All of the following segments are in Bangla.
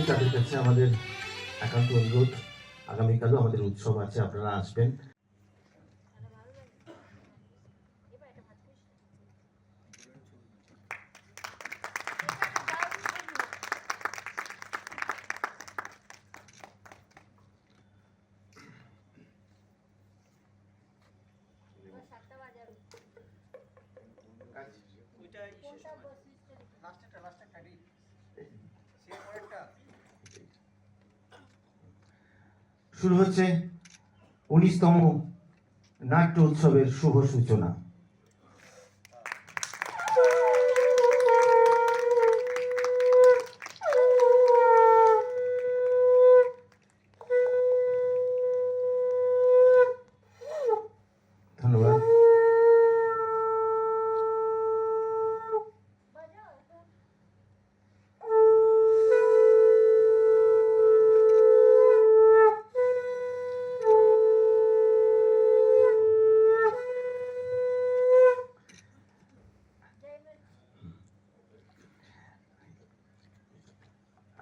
তাদের কাছে আমাদের একান্ত অনুরোধ, আগামীকালও আমাদের উৎসব আছে, আপনারা আসবেন। শুরু হচ্ছে 19তম নাট্য উৎসবের শুভ সূচনা। ধন্যবাদ।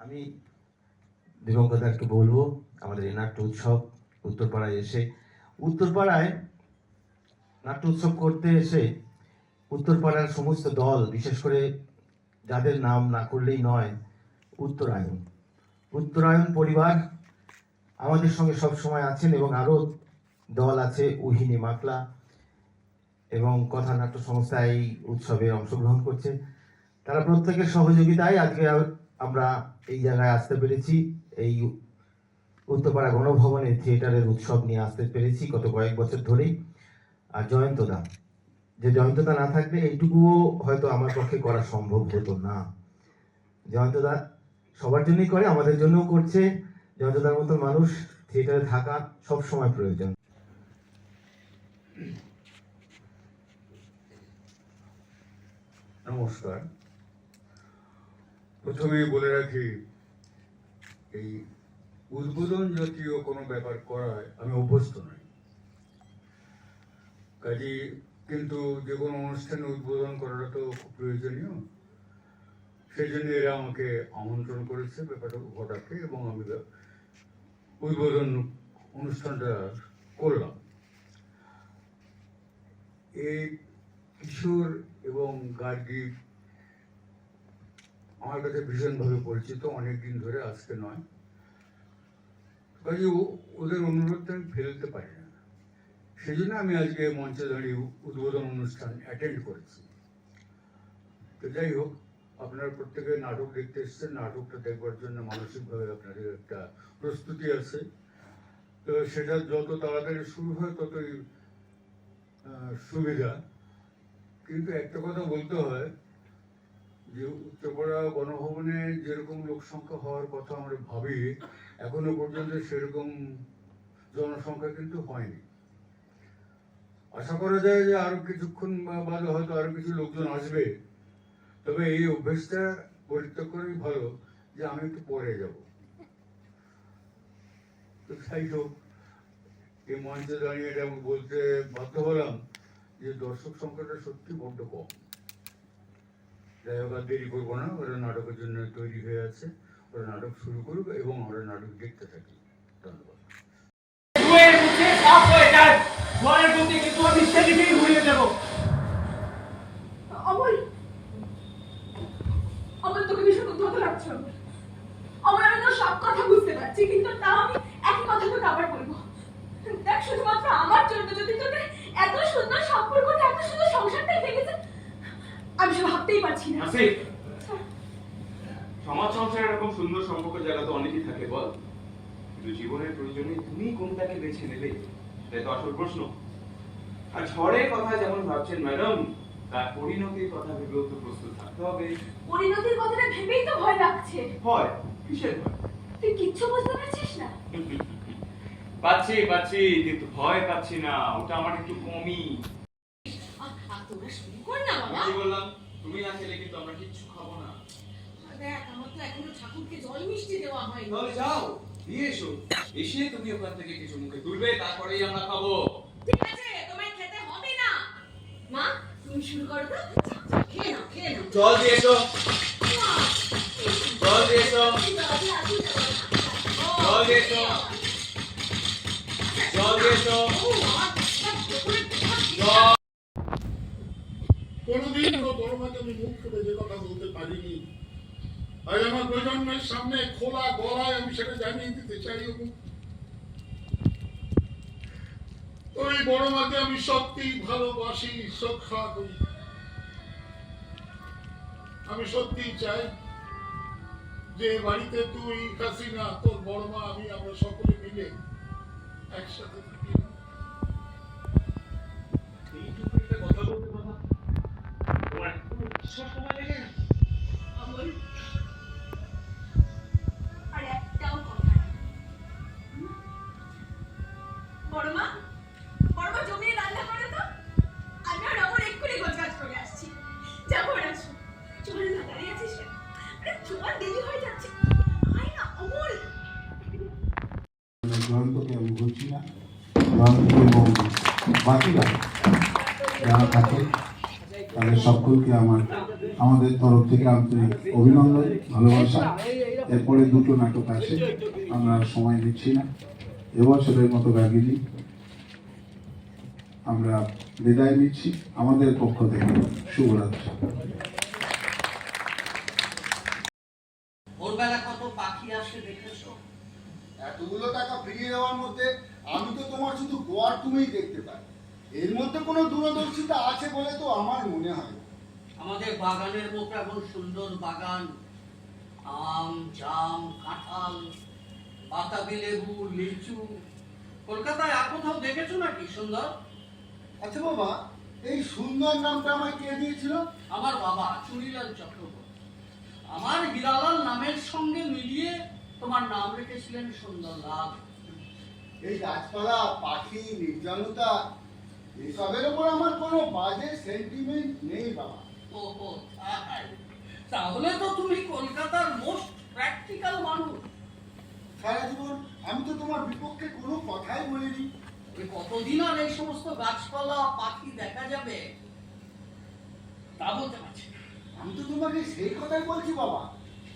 আমি দিগঙ্গদারকে বলবো আমাদের এই নাট্য উৎসব উত্তরপাড়ায় এসে, উত্তরপাড়ায় নাট্য উৎসব করতে এসে উত্তরপাড়ার সমস্ত দল, বিশেষ করে যাদের নাম না করলেই নয়, উত্তরায়ণ পরিবার আমাদের সঙ্গে সব সময় আছেন, এবং আরও দল আছে, উহিনী মাকলা এবং কথা নাট্য সংস্থা এই উৎসবে অংশগ্রহণ করছে। তারা প্রত্যেকের সহযোগিতায় আজকে আমরা এই জায়গায় আসতে পেরেছি, এই উত্তরপাড়া গণভবনে থিয়েটারের উৎসব নিয়ে আসতে পেরেছি গত কয়েক বছর ধরেই। আর জয়ন্তদা না থাকলে এইটুকুও হয়তো আমার পক্ষে করা সম্ভব হতো না। জয়ন্তদা সবার জন্যই করে, আমাদের জন্যও করছে। জয়ন্তদার মতো মানুষ থিয়েটারে থাকা সব সময় প্রয়োজন। নমস্কার। প্রথমেই বলে রাখি, এই উদ্বোধন জাতীয় কোনো ব্যাপার করায় আমি অভ্যস্ত নই, কাজে কিন্তু যে কোনো অনুষ্ঠানে উদ্বোধন করাটা তো খুব প্রয়োজনীয়। সেই জন্য এরা আমাকে আমন্ত্রণ করেছে ব্যাপারটা ঘটাতে, এবং আমি উদ্বোধন অনুষ্ঠানটা করলাম। এই কিশোর এবং গার্গী আমার কাছে ভীষণভাবে পরিচিত, অনেকদিন ধরে, আজকে নয়। কাজে ওদের অনুরোধটা আমি ফেলতে পারি না, সেই জন্য আমি আজকে মঞ্চে দাঁড়িয়ে উদ্বোধন অনুষ্ঠান অ্যাটেন্ড করেছি। তো যাই হোক, আপনারা প্রত্যেকে নাটক দেখতে এসছেন, নাটকটা দেখবার জন্য মানসিকভাবে আপনাদের একটা প্রস্তুতি আছে। তো সেটা যত তাড়াতাড়ি শুরু হয় ততই সুবিধা। কিন্তু একটা কথা বলতে হয় যে উত্তরপাড়া গণভবনে যেরকম লোক সংখ্যা হওয়ার কথা আমরা ভাবি, এখনো পর্যন্ত সেরকম জনসংখ্যা কিন্তু হয়নি। আশা করা যায় যে আরো কিছুক্ষণ বাদে হয়তো আরো কিছু লোকজন আসবে, তবে এই অভ্যেসটা পরিত্যাগ করেই ভালো যে আমি একটু পরে যাব। তো যাই হোক, এই মঞ্চে দাঁড়িয়ে এটা আমি বলতে বাধ্য হলাম যে দর্শক সংখ্যাটা সত্যি বড্ড কম। যাই হোক, আর দেরি করবো না, ওরা নাটকের জন্য তৈরি হয়ে আছে, ওরা নাটক শুরু করবে এবং আমরা নাটক দেখতে থাকি। ধন্যবাদ। তোকে ভীষণ উদ্ধত লাগছে। আমার আমি সব কথা বুঝতে পারছি, কিন্তু তাও আমি একই কথা তোকে আবার বলবো। দেখ, শুধুমাত্র আমার জন্য যদি তোদের এত সুন্দর সম্পর্কটা, এত সুন্দর সংসারটাই ভেঙেছে, আমি সব ভাবতেই পারছি না। সমাজ সংসারে এরকম সুন্দর সম্পর্ক জায়গা তো অনেকই থাকে বল, কিন্তু জীবনের প্রয়োজনে তুমি কোনটাকে বেছে নেবে সেটাই তো আসল প্রশ্ন। আর ঝড়ের কথা যেমন ভাবছেন ম্যাডাম, তার পরিণতির কথা ভেবেও তো প্রস্তুত থাকতে হবে। পরিণতির কথাটা ভেবেই তো ভয় লাগছে। ভয়? কিসের ভয়? তুই কিচ্ছু বুঝতে পারছিস না? পাচ্ছি, কিন্তু ভয় পাচ্ছি না, ওটা আমার একটু কমই। তোরা শুরু কর না বাবা। আমি বললাম তুমি না খেলে কিন্তু আমরা কিচ্ছু খাবো না। দেখ, আমার তো এখনো ঠাকুরকে জল মিষ্টি দেওয়া হয়নি। তাহলে যাও দিয়ে এসো, এসে তুমি ওখান থেকে কিছু মুখে তুলবে, তারপরেই আমরা খাবো। ঠিক আছে, তোমায় খেতে হবে না। মা, তুমি শুরু করো তো। খেয়ে নাও। জল দিয়ে এসো। মা, জল দিয়ে এসো। জল দিয়ে আসো। দিয়েছো, জল দিয়েছো, জল। কোনোদিন কোনো বড় মাকে আমি মুখ খুলে যে কথা বলতে পারিনি, আজ আমার প্রজন্মের সামনে খোলা গলায় আমি সেটা জানিয়ে দিতে চাই। ওই বড় মাকে আমি সত্যি ভালোবাসি, শ্রদ্ধা করি। আমি সত্যি চাই যে বাড়িতে তুই, হাসিনা, তোর বড় মা, আমরা সকলে মিলে একসাথে থাকি। এইটুকু একটা কথা বলতে বাবা, তোমার এখনো বিশ্বাস সময় লেগে গেছে? অমল, আর একটাও কথা না। বড়মা, বড়মা জমিয়ে রান্না করে তো, আমি আর অমল এক্ষুনি গোছগাছ করে আসছি। যাবো রাজু, চল না, দাঁড়িয়ে আছিস কেন? আরে চল, দেরি হয়ে যাচ্ছে। আয় না অমল। জয়ন্তকে আমি বলছি না, জয়ন্ত এবং বাকিরা যারা থাকে তাদের সকলকে আমাদের তরফ থেকে আন্তরিক অভিনন্দন, ভালোবাসা। এরপরে দুটো নাটক আছে, আমরা সময় দিচ্ছি না। এবছরের মতো গাগিনী আমরা বিদায় নিচ্ছি। আমাদের পক্ষ থেকে শুভরাত্রি। ভোরবেলা কত পাখি আসে দেখেছো? এতগুলো টাকা ফিরিয়ে দেওয়ার মধ্যে আমি তো তোমার শুধু গোয়ার তুমিই দেখতে পাই। এর মধ্যে কোনো দূরদর্শিতা আছে বলে তো আমার মনে হয় না। আমাদের বাগানের মতো এমন সুন্দর বাগান, আম, জাম, কাঁঠাল, বাতাবি লেবু, লিচু, কলকাতায় আর কোথাও দেখেছো নাকি সুন্দর? আচ্ছা বাবা, এই সুন্দর নামটা আমায় কে দিয়েছিল? আমার বাবা চুরিলাল চক্রবর্তী আমার হীরালাল নামের সঙ্গে মিলিয়ে তোমার নাম রেখেছিলেন সুন্দরলাল। এই গাছপালা, পাখি, নির্জনতা এসবের উপর আমার কোনো বাজে সেন্টিমেন্ট নেই বাবা। ওহো, তাই? তাহলে তো তুমি কলকাতার মোস্ট প্র্যাকটিক্যাল মানুষ। সারা জীবন আমি তো তোমার বিপক্ষে কোনো কথাই বলিনি। ওই কতদিন আর এই সমস্ত গাছপালা পাখি দেখা যাবে তা বলতে পারছি না। আমি তো তোমাকে সেই কথাই বলছি বাবা।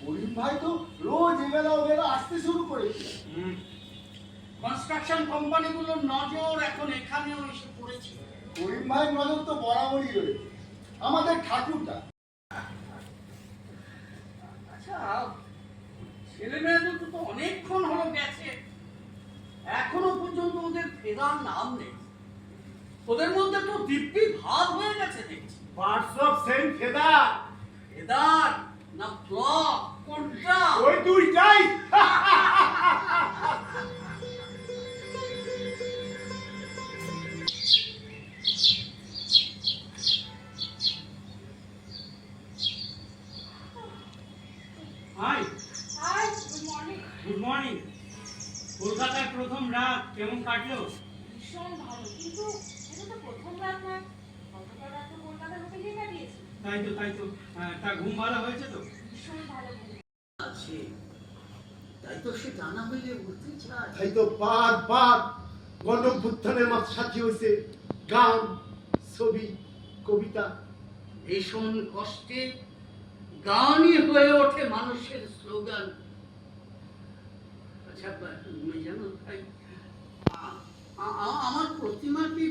করিম ভাই তো রোজ এবেলা ওবেলা আসতে শুরু করেছে। কনস্ট্রাকশন কোম্পানিগুলোর নজর এখন এখানেও এসে পড়েছে। করিম ভাই নজর তো বরাবরই রয়েছে। আমাদের ঠাকুরটা আচ্ছা, ছেলে মেয়েদের তো অনেকক্ষণ হলো গেছে, এখনো পর্যন্ত ওদের ফেরার নাম নেই। ওদের মধ্যে তো দিব্যি ভাব হয়ে গেছে দেখছি। Parts of saint feather, feather না ফ্লক, কোনটা? ওই দুইটাই। Hi, hi, good morning. Good morning. কলকাতার প্রথম রাত কেমন কাটলো? ভীষণ ভালো, কিন্তু এটা তো প্রথম রাত নয়। গতকাল রাত তো কলকাতার হোটেলেই কাটিয়েছি। তাই তো তা ঘুম ভালো হয়েছে তো? ভীষণ ভালো ঘুম। আছে, তাই তো সে জানা হইলে উঠতে চায়। তাই তো বারবার গণঅভ্যুত্থানের মাত্র সাক্ষী হয়েছে গান, ছবি, কবিতা। ভীষণ কষ্টে গানই হয়ে ওঠে মানুষের স্লোগান। আচ্ছা, তুমি জানো তাই আমার প্রতিমা কি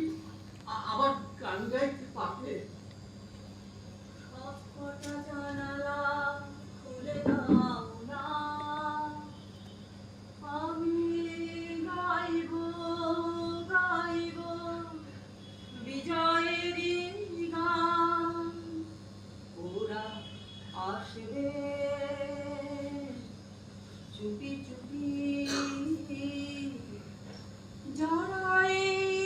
আবার গান গাইতে পারবে? সবকটা জানালা খুলে দাও না, আমি গাইব গাইব বিজয়েরই গান। ওরা আসবে চুপি চুপি, যারা এই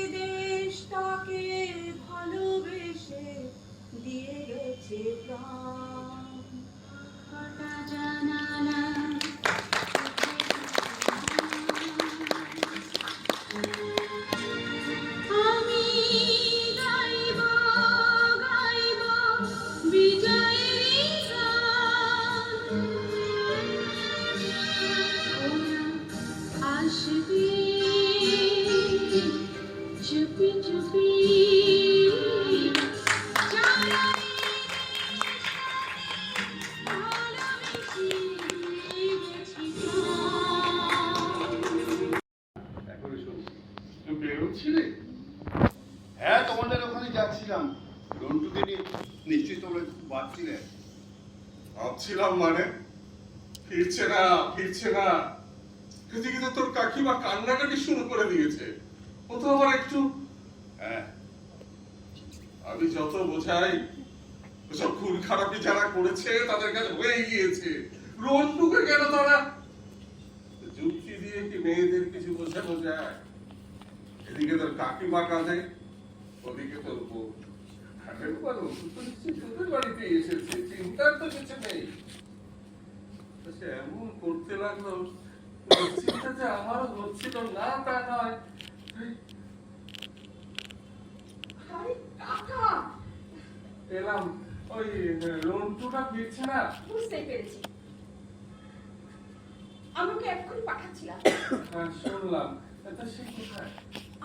যাচ্ছিলে? হ্যাঁ, তোমাদের ওখানে যাচ্ছিলাম। রন্টুকে নিয়ে নিশ্চয়ই তোমরা ভাবছিলে। ভাবছিলাম মানে? ফিরছে না, ফিরছে না। এদিকে তো তোর কাকিমা কান্নাকাটি শুরু করে দিয়েছে। ও তো আবার একটু, হ্যাঁ, আমি যত বোঝাই, ওসব খুন খারাপি যারা করেছে তাদের কাছে হয়ে গিয়েছে। রন্টুকে কেন তারা যুক্তি দিয়ে কি মেয়েদের কিছু বোঝানো যায়? এদিকে তোর কাকিমা কাঁদে, ওদিকে তোর বউ। খাটের পর তোদের বাড়িতে এসেছে, চিন্তার তো কিছু নেই। সে এমন করতে লাগলো, চিন্তা যে আমারও হচ্ছিল না তা নয়। আরে কাকা, এলাম, ওই রন্টুটা ফিরছে না। বুঝতেই পেরেছি। আমাকে এক্ষুনি পাঠাচ্ছিলাম। হ্যাঁ, শুনলাম। তা সে কোথায়?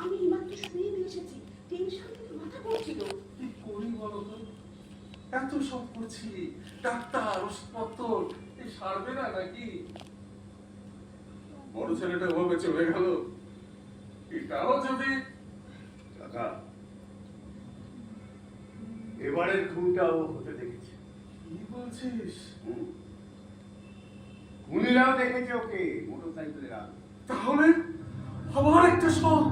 আমি এইমাত্র শুয়ে নিয়ে এসেছি। টেনশন থেকে মাথা ঘুরছিল। কি করি বলো তো? এত সব করছি, ডাক্তার, ওষুধপত্র, এই সারবে না নাকি? বড় ছেলেটা ওভাবে চলে গেল, এটাও যদি। কাকা, এবারের খুনটাও হতে দেখেছি। কি বলছিস? খুনিরাও দেখেছে ওকে মোটর সাইকেলের আগে। তাহলে আবার একটা শখ।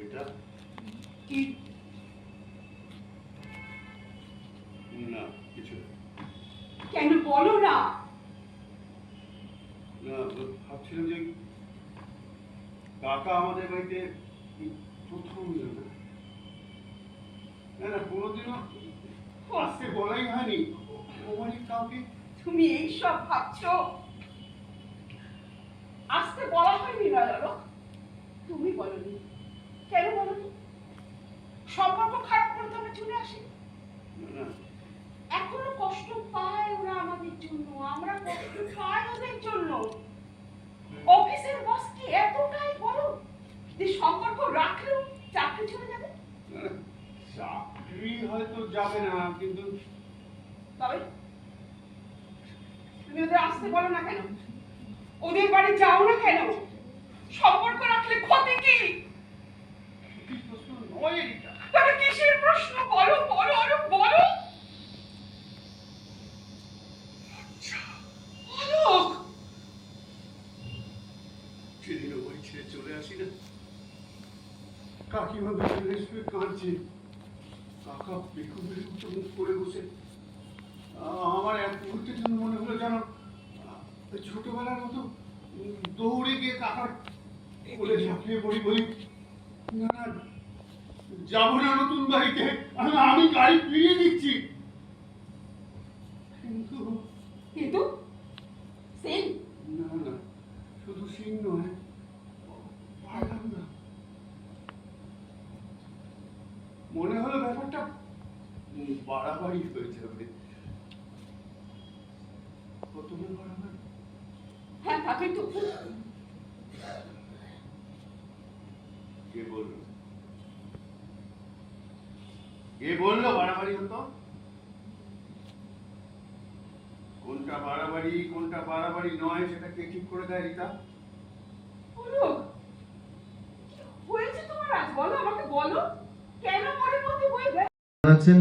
এটা কি না, কিছু না। কেন বলো না? না, ভাবছিলাম যে কাকা আমাদের বাড়িতে প্রথম এলো না। না না, কোনোদিনও আসতে বলাই হয়নি ও বাড়ির কাউকে। তুমি এই সব ভাবছো? আসতে বলা হয়নি না জানো? তুমি বলনি। কেন বলনি? সম্পর্ক খারাপ করে তবে চলে আসে। না না, এখনো কষ্ট পায় ওরা আমাদের জন্য, আমরা কষ্ট পাই ওদের জন্য। অফিসের বস কি এতটাই বড় যে সম্পর্ক রাখলেও চাকরি চলে যাবে? না, চাকরি হয়তো যাবে না, কিন্তু তবে তুমি ওদের আসতে বলো না কেন? ওদের বাড়ি যাও না কেন? সম্পর্ক রাখলে ক্ষতি কি? কি প্রশ্ন নয় এটা। তবে কিসের প্রশ্ন? বলো বলো আরো বলো। বলো। সেদিন ও বাড়ি ছেড়ে চলে আসি না, কাকিমা বিছানায় শুয়ে কাঁদছে, কাকা বেকুবের মতো মুখ করে বসে। আমার এক মুহূর্তের জন্য মনে হলো যেন ছোটবেলার মতো দৌড়ে গিয়ে কাকার কোলে ঝাঁপিয়ে পড়ি, বলি না না, যাবো না নতুন বাড়িতে, আমি গাড়ি ফিরিয়ে দিচ্ছি। কিন্তু কিন্তু সেন না না, শুধু সিং নয়, পারলাম না। মনে হলো ব্যাপারটা বাড়াবাড়ি হয়ে যাবে। কতবার বাড়াবাড়ি? হ্যাঁ তাকে তো কে বললো? কে বললো বাড়াবাড়ি হতো? কোনটা বাড়াবাড়ি কোনটা বাড়াবাড়ি নয় সেটা কে ঠিক করে দেয় রিতা? বলো। কি হয়েছে তোমার আজ? বলো আমাকে, বলো। কেন মনের মধ্যে বই আছেন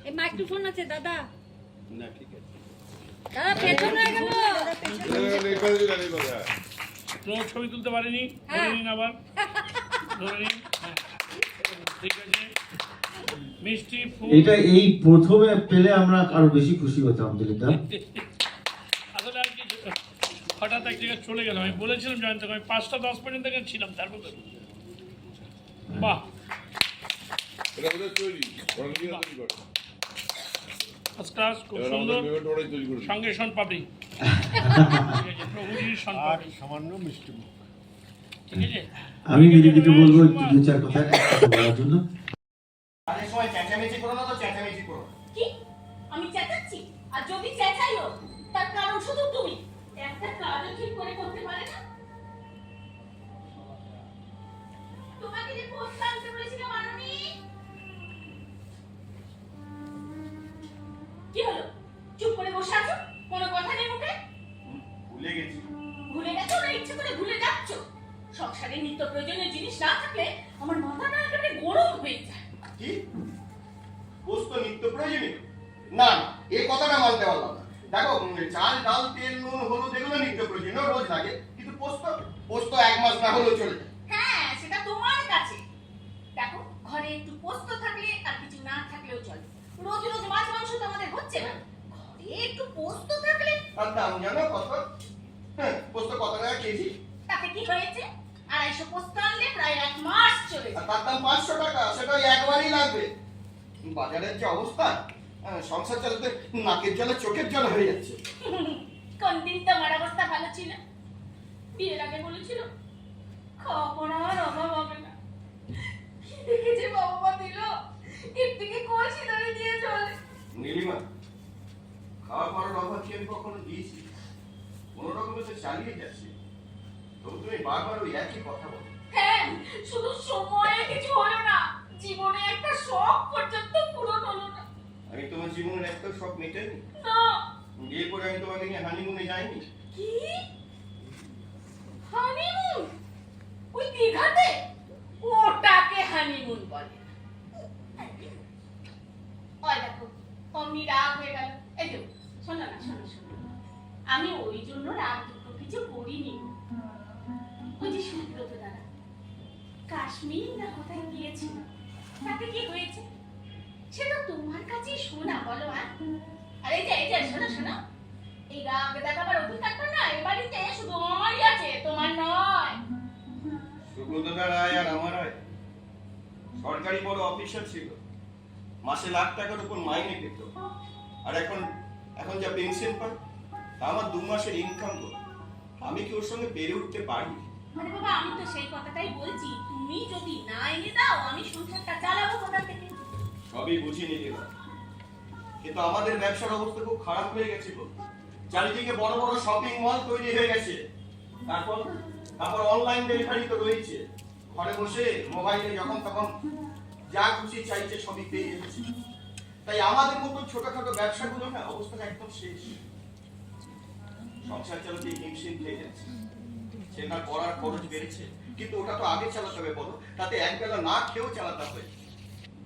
এই মাইক্রোফোন আছে দাদা। না, ঠিক আছে। দাদা পেছন হয়ে গেল। তোমার ছবি তুলতে পারিনি, ধরে নিন আবার, ধরে নিন। হ্যাঁ, ঠিক আছে। মিষ্টি ফুল। এটা এই প্রথমে পেলে আমরা আরো বেশি খুশি হতাম দিলীপদা। আসলে আর কি, হঠাৎ এক জায়গায় চলে গেলাম। আমি বলেছিলাম জয়ন্ত, আমি 5টা 10 পর্যন্ত এখানে ছিলাম, তারপর বাহ, ফার্স্ট ক্লাস, খুব সুন্দর। সঙ্গে শন পাপড়ি, ঠিক আছে, প্রভুজির শন পাপড়ি, সামান্য মিষ্টি মুখ। ঠিক আছে। আমি দিদিকে বলবো একটু দু চার কথা বলার জন্য। অনেক সময় চেঁচামেচি করো না, তো চেঁচামেচি করো। কি? আমি চেঁচাচ্ছি? আর যদি চেঁচাইও তার কারণ শুধু তুমি। একটা কাজও ঠিক করে করতে পারে না। যে পোস্ট আনতে বলেছিলাম আনুনি। কি হলো? চুপ করে বসে আছো? কোনো কথা নেই মুখে? ভুলে গেছি। ভুলে গেছো না ইচ্ছে করে ভুলে যাচ্ছ? সংসারে নিত্য প্রয়োজনীয় জিনিস না থাকলে আমার মাথাটা একেবারে গরম হয়ে যায়। কি পোস্ত নিত্য প্রয়োজনীয়? না না, এই কথাটা মানতে পারলাম না। দেখো, চাল ডাল তেল নুন হলুদ এগুলো নিত্য প্রয়োজনীয়, রোজ লাগে, কিন্তু পোস্ত পোস্ত 1 মাস না হলেও চলে যায়। হ্যাঁ, সেটা তোমার কাছে। দেখো, ঘরে একটু পোস্ত থাকলে আর কিছু না থাকলেও চলে। রোজ রোজ মাছ মাংস তো আমাদের হচ্ছে না, ঘরে একটু পোস্ত থাকলে। আর দাম জানো কত? হ্যাঁ, পোস্ত কত টাকা কেজি? তাতে কি হয়েছে? 250 পোস্ত আনলে প্রায় 1 মাস চলে আর যায়। তার দাম 500 টাকা, সেটা ওই একবারই লাগবে। বাজারের যে অবস্থা, সংসার চালাতে নাকের জলে চোখের জল হয়ে যাচ্ছে। কোন দিন তোমার অবস্থা ভালো ছিল? বিয়ের আগে বলেছিল খাওয়া পড়ার অভাব হবে না। কি দেখে যে বাবা মা দিল, এর থেকে কলসি ধরে দিয়ে চলে। নীলিমা, খাওয়া পড়ার অভাব কি আমি কখনো দিয়েছি? কোন রকমে তো চালিয়ে যাচ্ছি, তবু তুমি বারবার ওই একই কথা বলো। হ্যাঁ, শুধু সময়ে কিছু হলো না, জীবনে একটা শখ পর্যন্ত পূরণ হলো না। আমি তোমার জীবনের একটা শখ মেটেনি। না। বিয়ে করে আমি তোমাকে নিয়ে হানিমুনে যাইনি। কি হানিমুন? ওই দীঘাতে? ওটাকে হানিমুন বলে না। ওই দেখো, অমনি রাগ হয়ে গেল। এই তো, শোনো না, শোনো শোনো, আমি ওই জন্য রাগ দুঃখ কিছু করিনি। ওই যে সুব্রত দাদা কাশ্মীর না কোথায় গিয়েছিল, তাতে কি হয়েছে সেটা তোমার কাছেই শোনা, বলো। আর এই যে শোনো শোনো, এই রাগ দেখাবার অধিকারটা না এ বাড়িতে শুধু আমারই আছে, তোমার নয়। সুব্রতদার আয় আর আমার আয়, সরকারি বড় অফিসার ছিল, মাসে লাখ টাকার উপর মাইনে পেত। আর এখন যা পেনশন পায় তা আমার 2 মাসের ইনকাম হলো। আমি কি ওর সঙ্গে পেরে উঠতে পারি? আরে বাবা, আমি তো সেই কথাটাই বলছি, তুমি যদি না এনে দাও আমি সংসারটা চালাবো কোথা থেকে? সবই বুঝি নিতে পারি, কিন্তু আমাদের ব্যবসার অবস্থা খুব খারাপ হয়ে গেছে গো। চারিদিকে বড় বড় শপিং মল তৈরি হয়ে গেছে, তারপর অনলাইন ডেলিভারি তো রয়েছে। ঘরে বসে মোবাইলে যখন তখন যা খুশি চাইছে সবই পেয়ে যাচ্ছে। তাই আমাদের মতো ছোটখাটো ব্যবসাগুলো না অবস্থাটা একদম শেষ। সংসার চালাতে হিমশিম খেয়ে যাচ্ছে। সেখানে পড়ার খরচ বেড়েছে, কিন্তু ওটা তো আগে চালাতে হবে বলো, তাতে একবেলা না খেয়েও চালাতে হবে।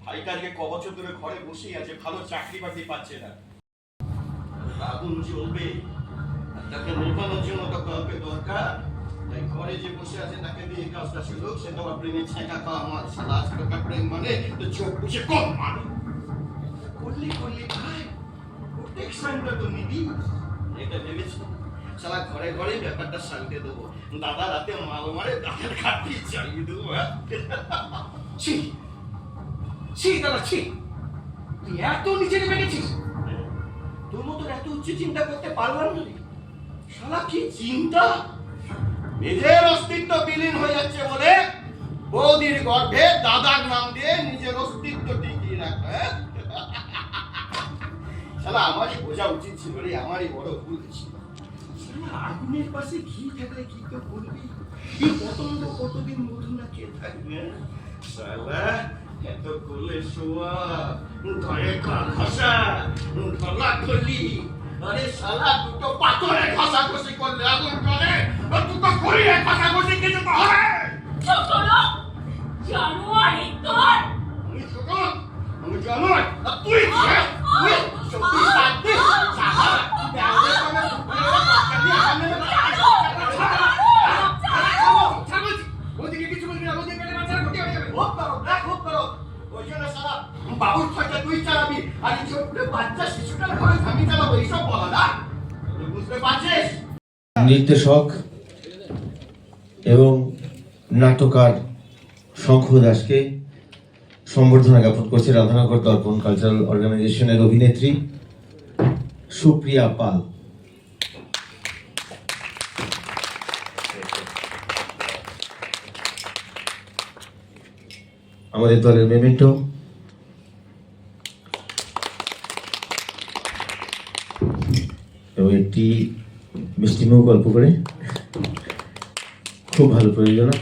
ভাইটা আজকে ক বছর ধরে ঘরে বসেই আছে, ভালো চাকরি বাকরি পাচ্ছে না। আগুন জ্বলবে, তাকে নেভানোর জন্য তো কাউকে দরকার। তাই ঘরে যে বসে আছে তাকে দিয়ে কাজটা শুরু, সে তোমার প্রেমে ছেঁকা খাওয়া আমার সাদা টাকা প্রেম মানে তো চোখ বুঝে কম মানে করলি ভাই, প্রোটেকশনটা তো নিবি, এটা ভেবেছি। সারা ঘরে ঘরে ব্যাপারটা সালতে দেবো। দাদা রাতে মাল মারে, দাদার খাটি চালিয়ে দেবো। ছি ছি দাদা ছি, তুই এত নিচে নেমে গেছিস? তোর মতো এত উচ্চ চিন্তা করতে পারলাম না। শালা কি চিন্তা! নিজের অস্তিত্ব বিলীন হয়ে যাচ্ছে বলে বৌদির গর্ভে দাদার নাম দিয়ে নিজের অস্তিত্ব টিকিয়ে রাখা। শালা আমারই বোঝা উচিত ছিল রে, আমারই বড় ভুল ছিল। আগুনের পাশে ঘি থাকলে কি তো বলবি? এই পতঙ্গ কতদিন মধু না খেয়ে থাকবে? শালা এত করলে শোয়া, ঘরে ঘষা, ঢলা খলি। আরে শালা দুটো পাথরে ঘষাঘষি করলে আগুন জ্বলে, আর দুটো খড়িয়ে ঘষাঘষি কিছু তো হবে। ছোট লোক, জানোয়ার তোর। আমি জানোয়ার, আর তুই সত্যি সাথে বাবুর খরচা তুই চালাবি, আর এই ছোট্ট বাচ্চা শিশুটার খরচ আমি চালাবো, এইসব বলা না? বুঝতে পারছিস? নির্দেশক এবং নাট্যকার শঙ্খ দাসকে সম্বর্ধনা জ্ঞাপন করছে রাধানগর দর্পণ কালচারাল অর্গানাইজেশনের অভিনেত্রী সুপ্রিয়া পাল। আমাদের দলের মেমেন্টো এবং একটি মিষ্টিমুখ গল্প করে খুব ভালো প্রয়োজনা।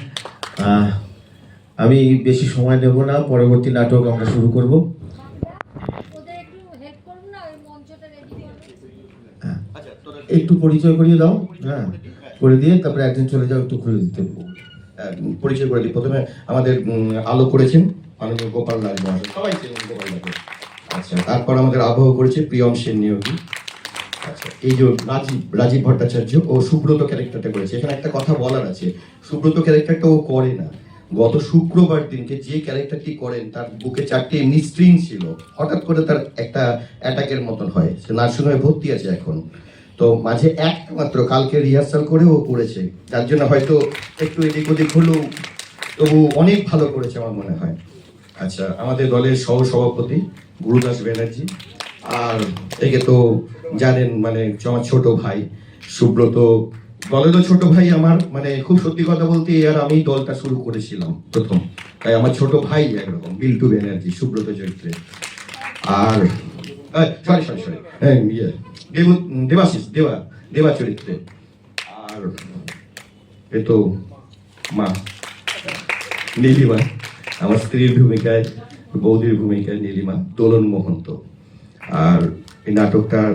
আমি বেশি সময় নেব না, পরবর্তী নাটক আমরা শুরু করব। ওদের একটু হেল্প করুন না, ওই মঞ্চটা রেডি করুন। আচ্ছা তোরা একটু পরিচয় করিয়ে দাও, হ্যাঁ, করে দিয়ে তারপরে একজন চলে যাও, একটু খুলে দিতে পরিচয় করে দিই। প্রথমে আমাদের আলো করেছেন মাননীয় গোপাল রাজ মহাশয়, সবাই চেনেন গোপাল রাজকে। আচ্ছা, তারপর আমাদের আবহ করেছে প্রিয়ম সেন নিয়োগী। আচ্ছা, এই যে রাজীব ভট্টাচার্য ও সুব্রত ক্যারেক্টারটা করেছে। এখানে একটা কথা বলার আছে, সুব্রত ক্যারেক্টারটা ও করে না। গত শুক্রবার দিনকে যে ক্যারেক্টারটি করেন তার বুকে 4টে এমনি স্ট্রিং ছিল, হঠাৎ করে তার একটা অ্যাটাকের মতন হয়, সে নার্সিংহোমে ভর্তি আছে এখন। তো মাঝে একটা মাত্র কালকে রিহার্সাল করে ও করেছে, যার জন্য হয়তো একটু এদিক ওদিক হলেও তবু অনেক ভালো করেছে আমার মনে হয়। আচ্ছা, আমাদের দলের সহ সভাপতি গুরুদাস ব্যানার্জি, আর একে তো জানেন মানে আমার ছোট ভাই সুব্রত, দলেরও ছোট ভাই আমার, মানে খুব সত্যি কথা বলতে আর আমি দলটা শুরু করেছিলাম প্রথম, তাই আমার ছোট ভাই একরকম বিল্টু ব্যানার্জি সুব্রত চরিত্রে। আর সরি দেবাশিস দেবা চরিত্রে। আর এ তো মা নীলিমা, আমার স্ত্রীর ভূমিকায়, বৌদির ভূমিকায় নীলিমা, দোলন মহন্ত। আর এই নাটকটার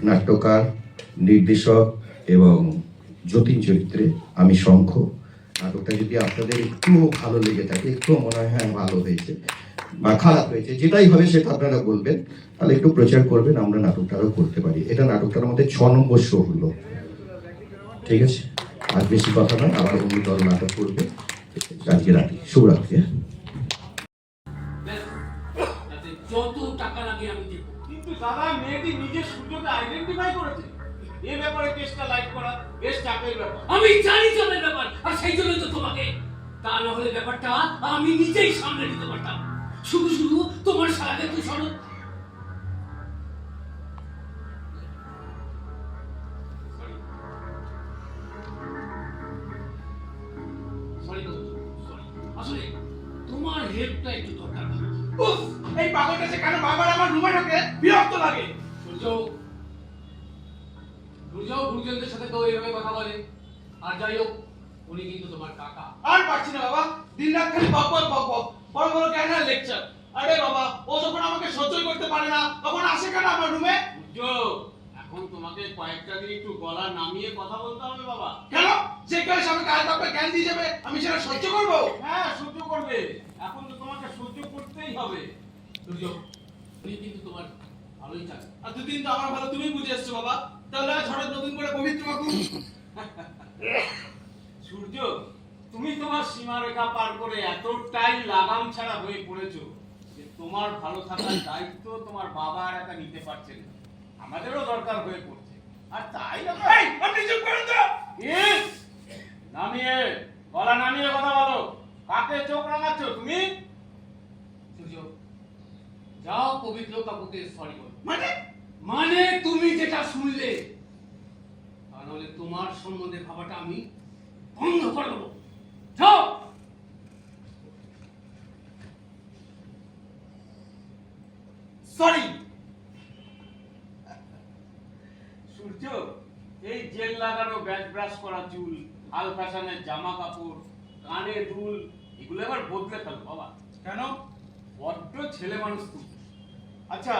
নাট্যকার, নির্দেশক এবং যতীন চরিত্রে আমি শঙ্খ। নাটকটা যদি আপনাদের একটু ভালো লেগে থাকে, একটু মনে হয় হ্যাঁ ভালো হয়েছে বা খারাপ হয়েছে, যেটাই হবে সেটা আপনারা বলবেন, তাহলে একটু প্রচার করবেন, আমরা নাটকটা আরও করতে পারি। এটা নাটকটার মধ্যে 6 নম্বর শো হলো, ঠিক আছে? আর বেশি কথা নয়, আবার অন্য দল নাটক করবে। আজকে রাখি, শুভরাত্রি। তাতে যত টাকা লাগে আমি দেব। কিন্তু দাদা, মেয়েটি নিজের সুযোগে আইডেন্টিফাই করেছে, এই ব্যাপারে কেসটা লাইট করা বেশ চাপের ব্যাপার। আমি জানি চাপের ব্যাপার, আর সেই জন্যই তো তোমাকে, তা না হলে ব্যাপারটা আমি নিজেই সামলে নিতে পারতাম। শুধু শুধু তোমার সারাকে তুই শরৎ। আসলে তোমার হেল্পটা একটু দরকার। উফ, এই পাগলটা সে কেন বারবার আমার রুমে ঢোকে, বিরক্ত লাগে। গুরুজনদের সাথে তো এইভাবে কথা বলে। আর যাই হোক, উনি কিন্তু তোমার কাকা। আর পারছি না বাবা, দিন রাত খালি বক বড় বড় জ্ঞান আর লেকচার। আরে বাবা, ও যখন আমাকে সহ্যই করতে পারে না তখন আসে কেন আমার রুমে? এখন তোমাকে কয়েকটা দিন একটু গলা নামিয়ে কথা বলতে হবে বাবা। কেন? যে কেউ আমাকে আজ বাপে জ্ঞান দিয়ে যাবে, আমি সেটা সহ্য করবো? হ্যাঁ, সহ্য করবে। এখন তো তোমাকে সহ্য করতেই হবে। সূর্য, উনি কিন্তু তোমার ভালোই চান। আর দুদিন তো আমার ভালো তুমি বুঝে এসছো বাবা, তাহলে আজ হঠাৎ নতুন করে পবিত্র বাবু। সূর্য, তুমি তোমার সীমারেখা পার করে এতটাই লাগাম ছাড়া হয়ে পড়েছো যে তোমার ভালো থাকার দায়িত্ব তোমার বাবা আর একা নিতে পারছেন না, আমাদেরও দরকার হয়ে পড়ছে। আর তাই আপনি চুপ করেন তো। নামিয়ে গলা নামিয়ে কথা বলো। কাকে চোখ রাঙাচ্ছ তুমি? সূর্য, যাও পবিত্র কাকুকে সরি বলো। মানে তুমি যেটা শুনলে, তাহলে তোমার সম্বন্ধে ভাবাটা আমি বন্ধ করে দেবো। যাও। সরি। সূর্য, এই জেল লাগানো ব্যাচ ব্রাশ করা চুল, হাল ফ্যাশনের জামা কাপড়, কানে দুল, এগুলো এবার বদলে ফেলো বাবা। কেন? বড্ড ছেলে মানুষ তুমি। আচ্ছা,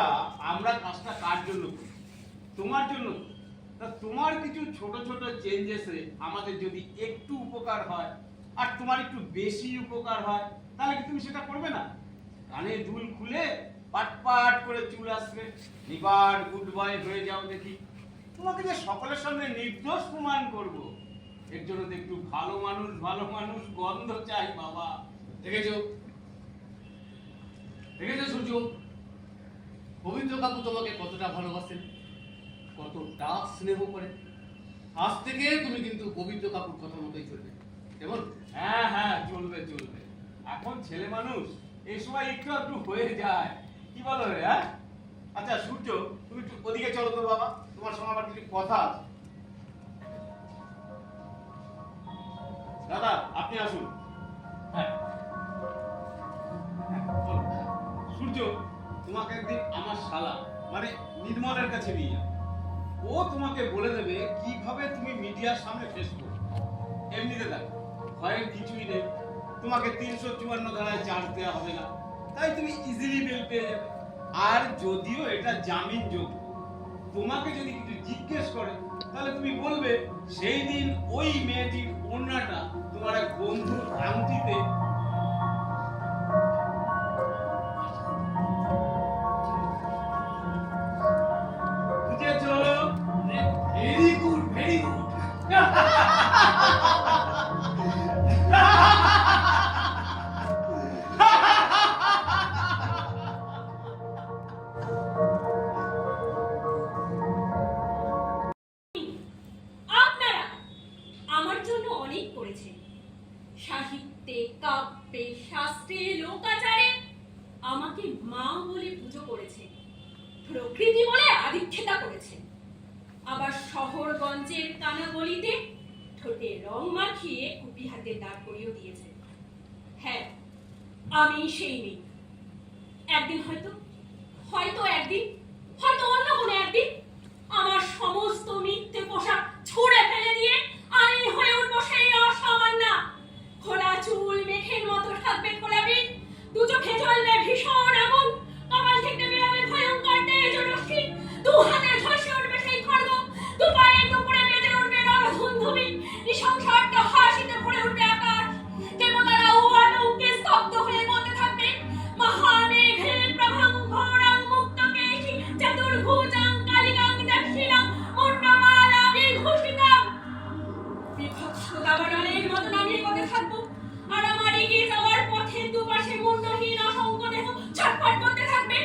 আমরা কাজটা কার জন্য করি? তোমার জন্য। তা তোমার কিছু ছোট ছোট চেঞ্জেসে আমাদের যদি একটু উপকার হয় আর তোমার একটু বেশি উপকার হয়, তাহলে কি তুমি সেটা করবে না? কানে দুল খুলে পাট পাট করে চুল আসবে, এবার গুড বাই হয়ে যাও দেখি। তোমাকে যে সকলের সামনে নির্দোষ প্রমাণ করব, এর জন্য তো একটু ভালো মানুষ গন্ধ চাই বাবা। দেখেছো সূর্য, পবিত্র কাকু তোমাকে কতটা ভালোবাসেন, কতটা স্নেহ করে। আজ থেকে তুমি কিন্তু পবিত্র কাকুর কথা মতোই চলবে, কেমন? হ্যাঁ, চলবে। এখন ছেলে মানুষ, এই সময় একটু একটু হয়ে যায়, কি বলো রে? হ্যাঁ, আচ্ছা সূর্য, তুমি একটু ওদিকে চলো তো বাবা, তোমার সঙ্গে আমার কিছু কথা আছে। দাদা, আপনি আসুন। হ্যাঁ, চলো। সূর্য, তোমাকে একদিন আমার শালা মানে নির্মলের কাছে নিয়ে যাও। ও তোমাকে বলে দেবে কিভাবে তুমি মিডিয়ার সামনে ফেস করবে। এমনিতে দেখো, ভয়ের কিছুই নেই। তোমাকে 354 ধারায় চার্জ দেওয়া হবে না, তাই তুমি ইজিলি বেল পেয়ে যাবে। আর যদিও এটা জামিনযোগ্য, তোমাকে যদি কিছু জিজ্ঞেস করে তাহলে তুমি বলবে সেই দিন ওই মেয়েটির ওড়নাটা তোমার এক বন্ধুর আংটিতে বুঝেছো? Very good, very good. আপনারা আমার জন্য অনেক করেছেন। সাহিত্যে, কাব্যে, শাস্ত্রে, লোকাচারে আমাকে মা বলে পুজো করেছেন, প্রকৃতি বলে আদিক্ষেতা করেছেন। আবার শহরগঞ্জের কানা গলিতে ঠোঁটে রং মাখিয়ে কুপি হাতে দাঁড় করিয়েও দিয়েছেন। হ্যাঁ, আমি সেই মেয়ে। একদিন হয়তো অন্য কোনো একদিন আমার সমস্ত মিথ্যে পোশাক ছুঁড়ে ফেলে দিয়ে আমি হয়ে উঠবো সেই অসামান্য। খোলা চুল মেঘের মতো থাকবে গোলাপি, দু চোখে জ্বলবে ভীষণ আগুন, কপাল থেকে বেরোবে ভয়ঙ্কর তেজরশ্মি, দু হাতে ধসে উঠবে সেই খড়গ, দু পায়ে দুপুরে বেজে উঠবে রণধুন্ধুমি, নৃশংসার্থ হাসিতে ভরে উঠবে আকাশ। দেবতারা আতঙ্কে স্তব্ধ হয়ে বলতে থাকবে, মহামেঘের প্রভং ঘোরাং মুক্তকেশী চতুর্ভুজাং কালিকাং দক্ষিণাং মুন্ডমালা বিভূষিতাং। বিভৎস দাবানলের মতন আমি এগোতে থাকবো, আর আমার এগিয়ে যাওয়ার পথে দুপাশে মুন্ডহীন অসংখ্য দেহ ছটফট করতে থাকবে।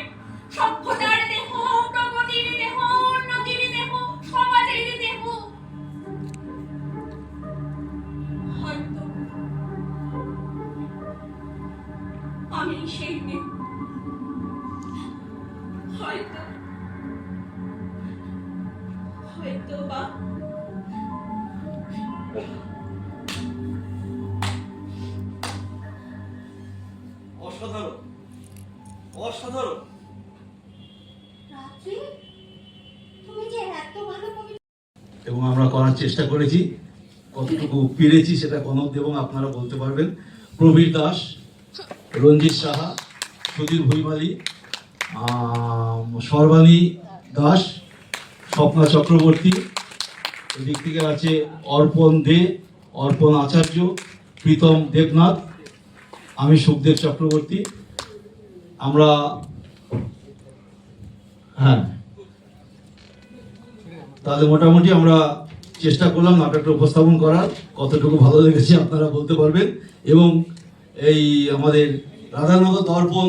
সভ্যতার দেহ, প্রগতির দেহ, উন্নতির দেহ, সমাজের দেহ। হয়তো আমি সেই মেয়ে, হয়তো বা অসাধারণ, অসাধারণ। রাত্রি, তুমি যে এত ভালো কবি। এবং আমরা করার চেষ্টা করেছি, কতটুকু পেরেছি সেটা কনক এবং আপনারা বলতে পারবেন। প্রবীর দাস, রঞ্জিত সাহা, সুধীর ভুইমালি, সর্বাণী দাস, স্বপ্না চক্রবর্তী, এদিক থেকে আছে অর্পণ দে, অর্পণ আচার্য, প্রীতম দেবনাথ, আমি সুখদেব চক্রবর্তী। আমরা তাহলে মোটামুটি আমরা চেষ্টা করলাম নাটকটা উপস্থাপন করার। কতটুকু ভালো লেগেছে আপনারা বলতে পারবেন। এবং এই আমাদের রাধানগর দর্পণ,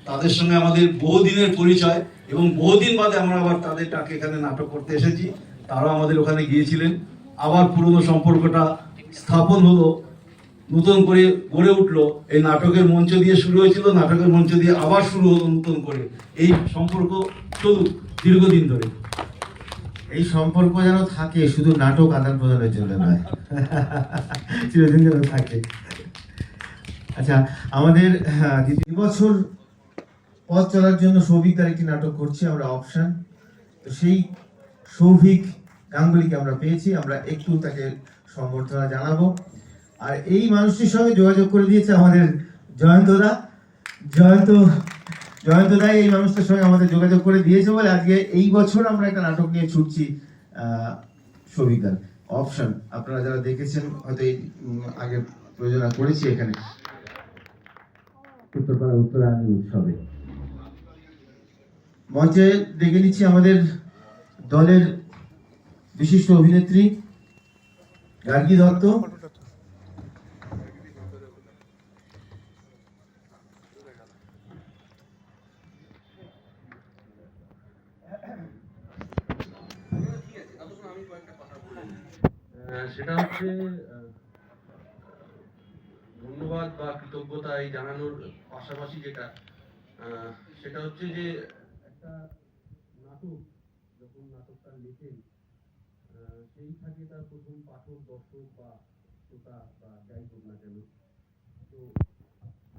তাদের সঙ্গে আমাদের বহুদিনের পরিচয় এবং বহুদিন বাদে আমরা আবার তাদের ডাকে এখানে নাটক করতে এসেছি। তারাও আমাদের ওখানে গিয়েছিলেন, আবার পুরনো সম্পর্কটা স্থাপন হলো, নতুন করে গড়ে উঠলো। এই নাটকের মঞ্চ দিয়ে শুরু হয়েছিল, নাটকের মঞ্চ দিয়ে আবার শুরু হলো নতুন করে। এই সম্পর্ক চলুক দীর্ঘদিন ধরে। এই সম্পর্ক যেন থাকে, শুধু নাটক আদান প্রদানের জন্য নয়, চিরদিন যেন থাকে। আচ্ছা, আমাদের 2 বছর পথ চলার জন্য সৌভিকদার একটি নাটক করছি আমরা, অপশন। তো সেই সৌভিক গাঙ্গুলিকে আমরা পেয়েছি, আমরা একটু তাকে সম্বর্ধনা জানাবো। আর এই মানুষটির সঙ্গে যোগাযোগ করে দিয়েছে আমাদের জয়ন্তদা। জয়ন্তদা এই মানুষটার সঙ্গে আমাদের যোগাযোগ করে দিয়েছে বলে আজকে এই বছর আমরা একটা নাটক নিয়ে ছুটছি সৌভিকদার, অপশন। আপনারা যারা দেখেছেন হয়তো এই আগে প্রযোজনা করেছি এখানে উত্তরপাড়া উত্তরায়ণের উৎসবে। মঞ্চে ডেকে নিচ্ছি আমাদের দলের বিশিষ্ট অভিনেত্রী গার্গী দত্ত, সেটা হচ্ছে ধন্যবাদ বা কৃতজ্ঞতা এই জানানোর পাশাপাশি সেটা হচ্ছে যে একটা নাটক যখন নাটকটা লেখেন, সেই থাকে তার প্রথম পাঠক, দর্শক বা শ্রোতা বা যাই হোক না কেন। তো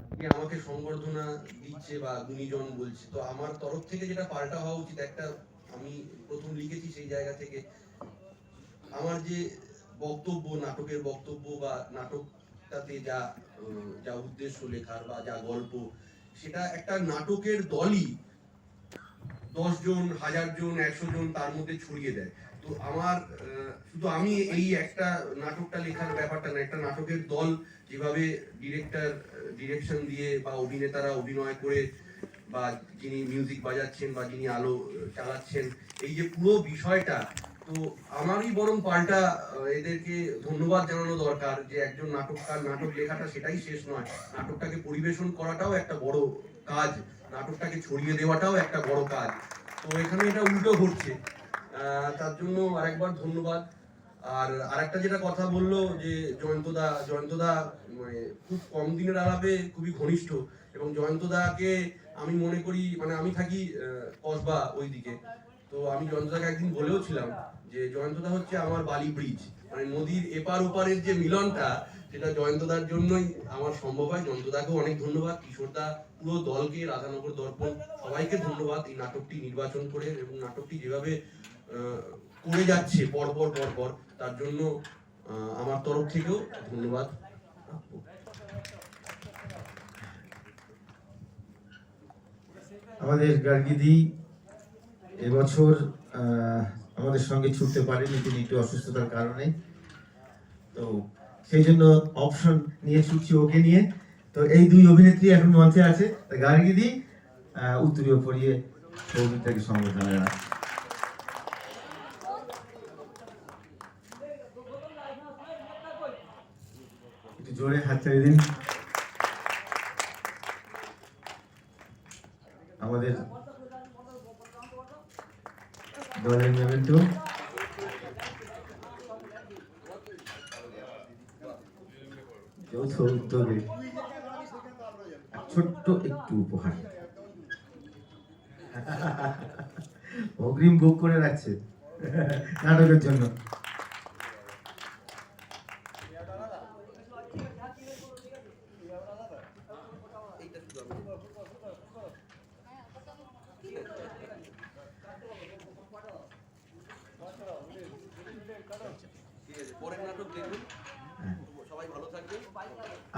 আজকে আমাকে সংবর্ধনা দিচ্ছে বা গুণীজন বলছে, তো আমার তরফ থেকে যেটা পাল্টা হওয়া উচিত, একটা আমি প্রথম লিখেছি সেই জায়গা থেকে আমার যে বক্তব্য, নাটকের বক্তব্য বা নাটক নাটকটাতে যা যা উদ্দেশ্য লেখার বা যা গল্প, সেটা একটা নাটকের দলই 10 জন, 1000 জন, 100 জন তার মধ্যে ছড়িয়ে দেয়। তো আমার শুধু আমি এই একটা নাটকটা লেখার ব্যাপারটা না, একটা নাটকের দল যেভাবে ডিরেকশন দিয়ে বা অভিনেতারা অভিনয় করে বা যিনি মিউজিক বাজাচ্ছেন বা যিনি আলো চালাচ্ছেন, এই যে পুরো বিষয়টা, তো আমারই বরং পাল্টা এদেরকে ধন্যবাদ জানানো দরকার যে একজন নাটককার, নাটক লেখাটা সেটাই শেষ নয়, নাটকটাকে পরিবেশন করাটাও একটা বড় কাজ, নাটকটাকে ছড়িয়ে দেওয়াটাও একটা বড় কাজ। তো এখানে এটা উল্টো ঘটছে, তার জন্য আরেকবার ধন্যবাদ। আর আরেকটা যেটা কথা বললো যে জয়ন্তদা মানে খুব কম দিনের আলাপে খুবই ঘনিষ্ঠ, এবং জয়ন্তদাকে আমি মনে করি, মানে আমি থাকি কসবা ওইদিকে, তো আমি জয়ন্তদাকে একদিন বলেও ছিলাম যে জয়ন্তদা হচ্ছে আমার বালি ব্রিজ, মানে নদীর এপার ওপারের যে মিলনটা, সেটা জয়ন্তদার জন্যই আমার সম্ভব হয়। জয়ন্তদাকেও অনেক ধন্যবাদ, কিশোরদা, পুরো দলকে, রাধানগর দর্পণ সবাইকে ধন্যবাদ এই নাটকটি নির্বাচন করে এবং নাটকটি যেভাবে করে যাচ্ছে পরপর, তার জন্য আমার তরফ থেকেও ধন্যবাদ। আমাদের গার্গিদি এবছর আমাদের সঙ্গে ছুটতে পারেনি, তিনি একটু অসুস্থতার কারণে, তো সেই জন্য অপশন নিয়ে ছুটছি ওকে নিয়ে। তো এই দুই অভিনেত্রী এখন মঞ্চে আছে, গার্গিদি উত্তরীয় পড়িয়ে সৌমিত্রকে সম্বোধনা জানায়। একটু জোরে হাত ছেড়ে দিন। আমাদের দলের মেমেন্টো যৌথ উদ্যোগে ছোট্ট একটু উপহার অগ্রিম বুক করে রাখছে নাটকের জন্য।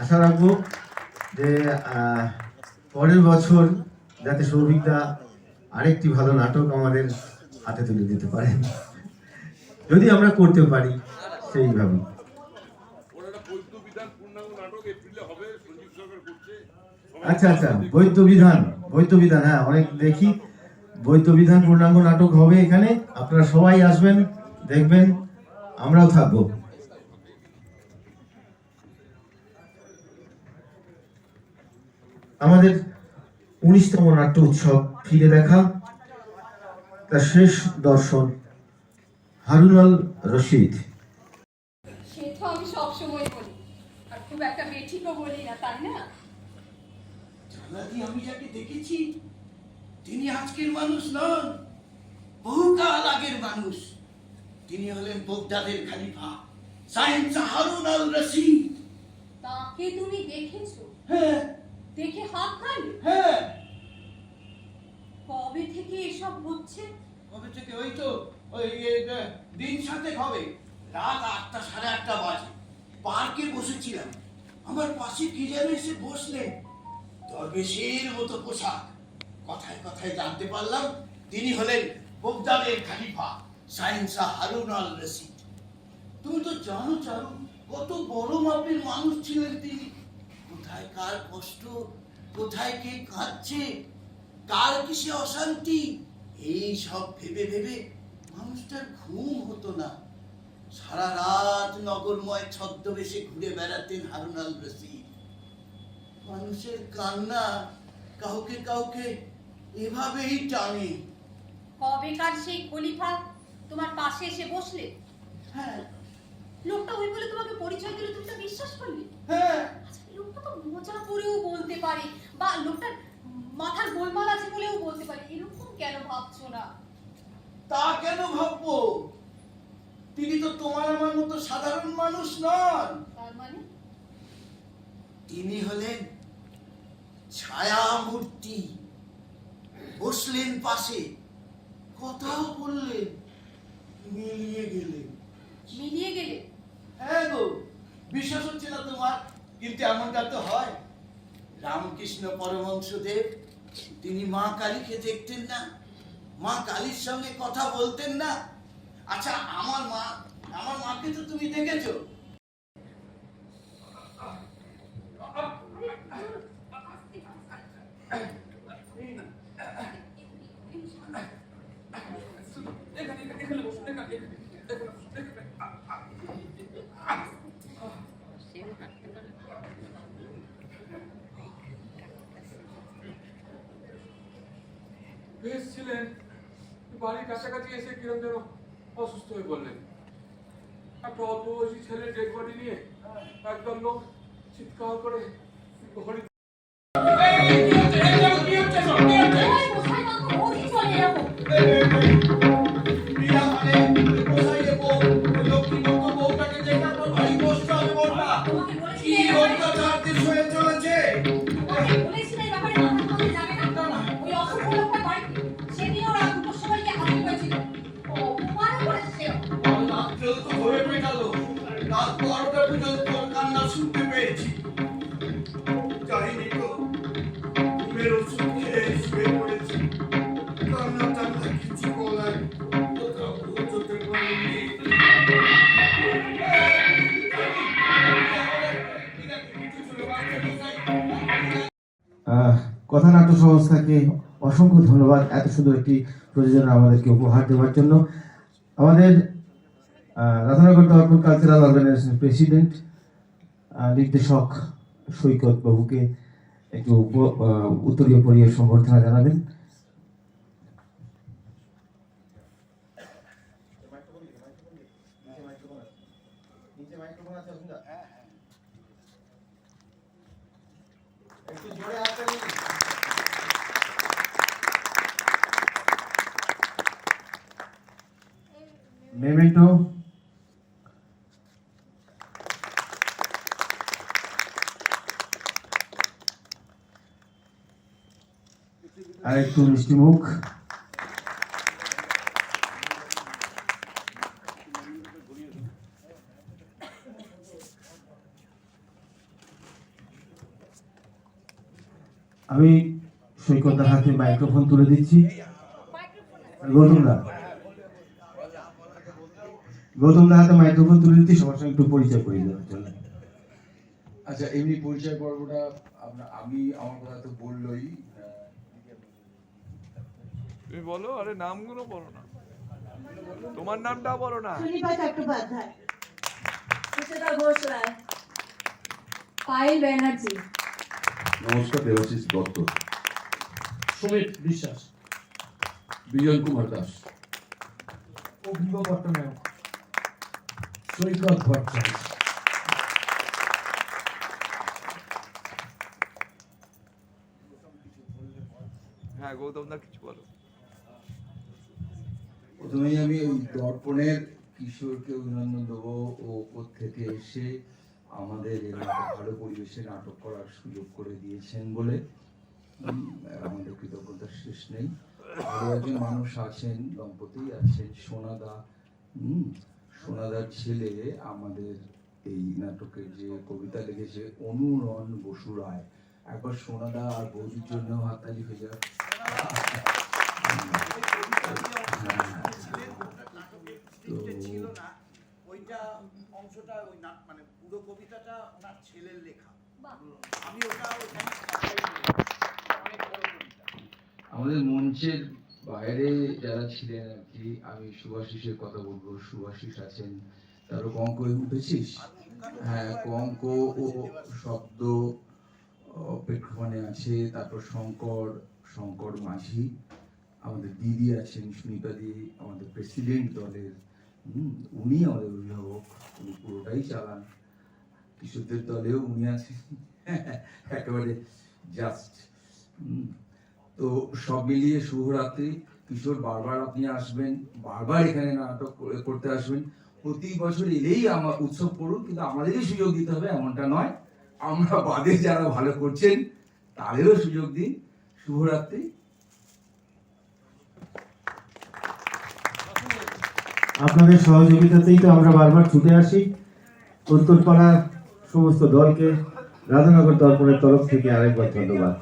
আশা রাখবো যে পরের বছর যাতে সৌভিকদা আরেকটি ভালো নাটক আমাদের হাতে তুলে দিতে পারেন, যদি আমরা করতে পারি সেইভাবে। আচ্ছা, বৈধ বিধান, হ্যাঁ অনেক দেখি, বৈধ বিধান পূর্ণাঙ্গ নাটক হবে এখানে, আপনারা সবাই আসবেন, দেখবেন, আমরাও থাকবো। আমাদের 19তম নাট্য উৎসব ফিরে দেখা, তার শেষ দর্শন হারুনাল রশিদ। সে তো আমি সবসময় বলি, আর খুব একটা বেঠিকও বলি না, তাই না? জানাদি, আমি যাকে দেখেছি তিনি আজকের মানুষ নন, বহুকাল আগের মানুষ। তিনি হলেন বগদাদের খলিফা সায়েন্স হারুন আল রশিদ। তাকে তুমি দেখেছো? হ্যাঁ। দেখে হাত নাড়লে? হ্যাঁ। কবে থেকে এসব হচ্ছে? কবে থেকে? ওই তো ওই দিন 7 হবে, রাত 8টা, 8:30 বাজে। পার্কে বসেছিলাম, আমার পাশে কি যেন এসে বসলেন, দরবেশের মতো পোশাক। কথায় কথায় জানতে পারলাম তিনি হলেন বগদাদের খলিফা সায়েন্স হারুন আল রশিদ। তুমি তো জানো চারু, কত বড় মাপের মানুষ ছিলেন তিনি। কোথায় কার কষ্ট, কোথায় কে কাঁদছে, কার কিসে অশান্তি, এই সব ভেবে ভেবে মানুষটার ঘুম হতো না। সারা রাত নগরময় ছদ্মবেশে ঘুরে বেড়াতেন হারুন আল রশিদ। মানুষের কান্না কাউকে কাউকে এভাবেই টানে। কবেকার সেই খলিফা তোমার পাশে এসে বসলে? হ্যাঁ। লোকটা ওই বলে তোমাকে পরিচয় দিলে, তুমি তো বিশ্বাস করলে? হ্যাঁ। আচ্ছা, লোকটা তো মজা করেও বলতে পারে, বা লোকটার মাথার গোলমাল আছে বলেও বলতে পারে, এরকম কেন ভাবছো না? তা কেন ভাববো? তিনি তো তোমার আমার মতো সাধারণ মানুষ নন। তার মানে? তিনি হলেন ছায়া মূর্তি। বসলেন পাশে, কথাও বললেন, মিলিয়ে গেলেন। মিলিয়ে গেলে? হ্যাঁ গো, বিশ্বাস হচ্ছে না তোমার? কিন্তু এমনটা তো হয়। রামকৃষ্ণ পরমহংসদেব তিনি মা কালীকে দেখতেন না, মা কালীর সঙ্গে কথা বলতেন না। আচ্ছা, আমার মাকে তো তুমি দেখেছো? বেশ ছিলেন, বাড়ির কাছাকাছি এসে কিরম যেন অসুস্থ হয়ে পড়লেন। একটা অল্প বয়সী ছেলে ডেড বডি নিয়ে একদম লোক চিৎকার করে ঘরে শুনতে পেয়েছি। যাইনি তো, ঘুমের ওষুধ খেয়ে শুয়ে পড়েছি। কান্না টান্না কিছু বলার কোথাও পৌঁছতে পারিনি। কথা নাট্য সংস্থাকে অসংখ্য ধন্যবাদ এত সুন্দর একটি প্রযোজনা আমাদেরকে উপহার দেওয়ার জন্য। আমাদের রাধানগর দর্পণ কালচারাল অর্গানাইজেশনের প্রেসিডেন্ট নির্দেশক সৈকত বাবুকে একটু উত্তরীয় পরিয়ে সম্বর্ধনা জানাবেন। মেমেন্টো আর একটু মিষ্টি মুখ। আমি সৈকতের হাতে মাইক্রোফোন তুলে দিচ্ছি। গৌতমদার হাতে মাইক্রোফোন তুলে দিচ্ছি সবার সঙ্গে একটু পরিচয় করে দেওয়ার জন্য। আচ্ছা, এমনি পরিচয় পর্বটা আমি আমার কথা তো বললোই। তুমি বলো, আরে নামগুলো বলো না, তোমার নামটা বলো না। সুনিপা চট্টোপাধ্যায়, সুচেতা ঘোষ রায়, পায়েল ব্যানার্জি। নমস্কার, দেবাশিস দত্ত, সুমিত বিশ্বাস, বিজয় কুমার দাস, অভিনব পট্টনায়ক, সৈকত ভট্টাচার্য। হ্যাঁ, গৌতমদা কিছু বলো। প্রথমেই আমি ওই দর্পণের কিশোরকে অভিনন্দন দেবো। ও ওপর থেকে এসে আমাদের এলাকা ভালো পরিবেশে নাটক করার সুযোগ করে দিয়েছেন বলে আমাদের কৃতজ্ঞতার শেষ নেই। আরো একজন মানুষ আছেন, দম্পতি আছেন, সোনাদার ছেলে আমাদের এই নাটকের যে কবিতা লিখেছে অনুরণ বসু রায়। একবার সোনাদা আর বৌদির জন্য হাততালি হয়ে যাক। ওইটা অংশটা ওই মানে পুরো কবিতাটা ওনার ছেলের লেখা। আমি ওটা আমাদের মঞ্চের বাইরে যারা ছিলেন আর কি, আমি সুভাষিসের কথা বলবো। সুভাষিস আছেন, তারও কঙ্ক উঠেছিস? হ্যাঁ, কঙ্ক ও শব্দ প্রেক্ষাপটে আছে। তারপর শঙ্কর মাঝি, আমাদের দিদি আছেন সুনিতা দি, আমাদের প্রেসিডেন্ট দলের, উনি আমাদের অভিভাবক, উনি পুরোটাই চালান। কিশোরদের দলেও উনি আছেন, একেবারে জাস্ট। তো সব মিলিয়ে শুভরাত্রি। কিশোর, বারবার আপনি আসবেন, বারবার এখানে নাটক করতে আসবেন। প্রতি বছর এলেই আমার উৎসব করুন, কিন্তু আমাদেরই সুযোগ দিতে হবে এমনটা নয়। আমরা বাদে যারা ভালো করছেন তাদেরও সুযোগ দিন। শুভরাত্রি। আপনাদের সহযোগিতাতেই তো আমরা বারবার ছুটে আসি। উত্তরপাড়ার সমস্ত দলকে রাধানগর দর্পণের তরফ থেকে আরেকবার ধন্যবাদ।